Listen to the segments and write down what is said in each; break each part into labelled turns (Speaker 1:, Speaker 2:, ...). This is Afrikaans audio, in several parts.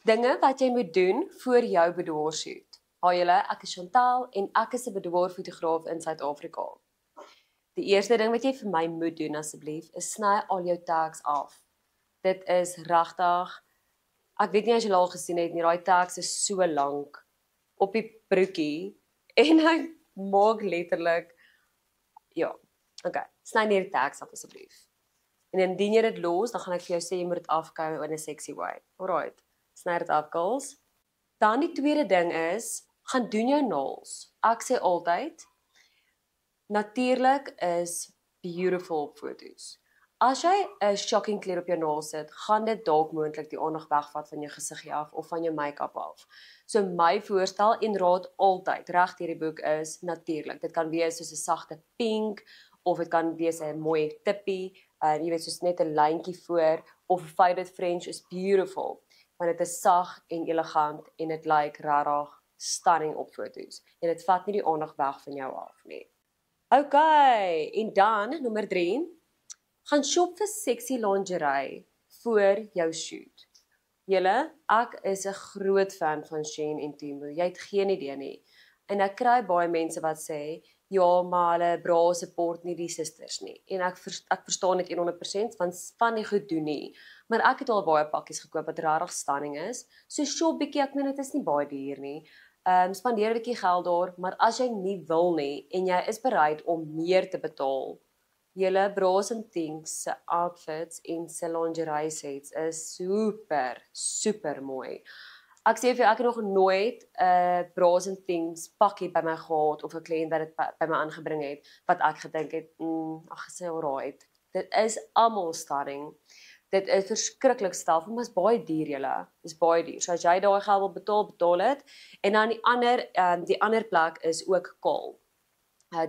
Speaker 1: Dinge wat jy moet doen voor jou bedoorshoot. Haai julle, ek is Chantal en ek is 'n bedoorfotograaf in Suid-Afrika. Die eerste ding wat jy vir my moet doen asseblief is sny al jou tags af. Dit is regtig, ek weet nie as jy al gesien het nie, daai tags is so lank op die broekie en hy maak letterlik ja, okay, sny net die tags af asseblief. En indien jy dit los, dan gaan ek vir jou sê jy moet dit afkou in 'n sexy way. Alright. Sny dit af, girls. Dan die tweede ding is, gaan doen jou nails. Ek sê altyd, natuurlik is beautiful op foto's. As jy 'n shocking kleur op jou nails sit, gaan dit dalk moontlik die aandag wegvat van jou gesiggie af of van jou make-up af. So my voorstel en raad altyd reg deur die boek is natuurlik. Dit kan wees soos 'n sagte pink of dit kan wees 'n mooi tippie, jy weet soos net 'n lyntjie voor of 'n faded French is beautiful. Want dit is sag en elegant en dit lyk regtig stunning op foto's. En dit vat nie die aandag weg van jou af nie. Okay, en dan nommer 3, gaan shop vir sexy lingerie voor jou shoot. Julle, ek is 'n groot fan van Shein en Temu. Jy het geen idee nie. En ek kry baie mense wat sê, ja, maar hulle bra support nie die sisters nie. En ek verstaan dit 100% van die goed doen nie. Maar ek het al baie pakkies gekoop wat regtig stunning is. So shop bietjie, ek meen dit is nie baie duur nie. Spandeer 'n bietjie geld daar, maar as jy nie wil nie en jy is bereid om meer te betaal, julle Bras and Things se outfits en se lingerie sets is super mooi. Ek sê vir jou, ek het nog nooit 'n Bras and Things pakkie by my gehad of 'n kliënt wat dit by my aangebring het wat ek gedink het, ag, sê alright. Dit is almal stunning. Dit is verskriklik stelf, maar is baie duur julle. Dis baie duur. So as jy daai geld wil betaal, betaal dit. En dan die ander plek is ook Kaal.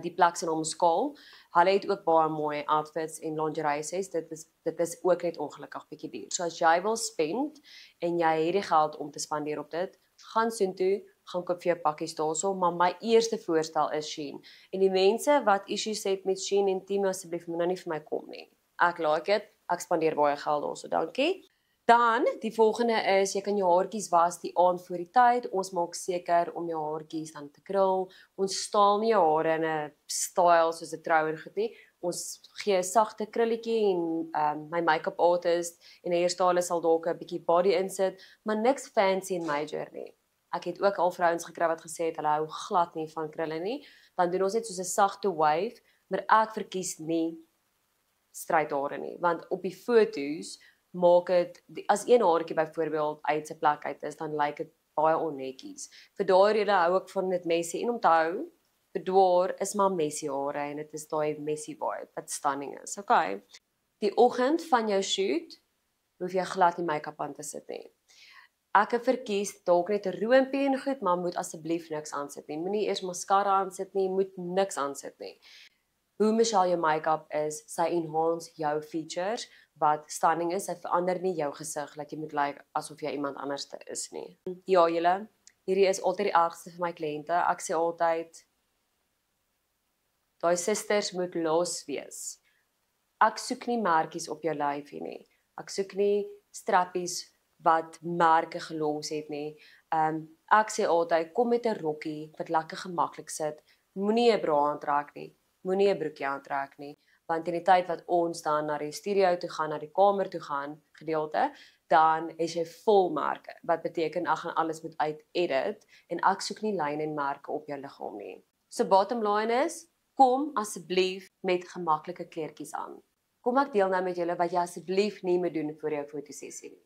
Speaker 1: Die plek se naam is Kaal. Hulle het ook baie mooi outfits en lingerie sets. Dit is ook net ongelukkig bietjie duur. So as jy wil spend en jy het die geld om te spandeer op dit, gaan soontoe, gaan koop vir jou pakkies daarso, maar my eerste voorstel is Shein. En die mense wat issues het met Shein en Temu, asseblief moet nou nie vir my kom nie. Ek like dit. Ek spandeer baie geld daarso, dankie. Dan, die volgende is, jy kan jou haartjies was die aand voor die tyd. Ons maak seker om jou haartjies dan te krul. Ons staal nie jou hare in 'n style soos 'n trouer goed nie. Ons gee 'n sagte krulletjie en my make-up artist en 'n hairstylist sal dalk 'n bietjie body insit, maar niks fancy en major nie. Ek het ook al vrouens gekry wat gesê het hulle hou glad nie van krulle nie. Dan doen ons net soos 'n sagte wave, maar ek verkies nie straight hare nie, want op die foto's maak dit, as een haartjie byvoorbeeld uit sy plek uit is, dan lyk dit baie onnetjies. Vir daai rede hou ek van dit messy en onthou, bedoor is maar messy hare en dit is daai messy vibe wat stunning is. Okay. Die oggend van jou shoot hoef jy glad nie make-up aan te sit nie. Ek verkies dalk net 'n roompie en goed, maar moet asseblief niks aansit nie. Moenie eers mascara aansit nie, moet niks aansit nie. Hoe Michelle jou make-up is, sy enhance jou features, wat stunning is, sy verander nie jou gesig, dat jy moet lyk asof jy iemand anders is nie. Ja, julle, hierdie is altyd die ergste vir my kliënte. Ek sê altyd, daai sisters moet los wees. Ek soek nie merkies op jou lyfie nie. Ek soek nie strappies wat merke gelos het nie. Ek sê altyd, kom met 'n rokkie wat lekker gemaklik sit. Moenie 'n bra aantrek nie. Moenie 'n broekie aantrek nie, want in die tyd wat ons dan na die studio toe gaan, na die kamer toe gaan, gedeelte, dan is jy vol merke, wat beteken ek gaan alles moet uit-edit, en ek soek nie lyne en merke op jou liggaam nie. So bottom line is, kom asseblief met gemaklike kleertjies aan. Kom ek deel nou met julle wat jy asseblief nie moet doen voor jou fotosessie nie.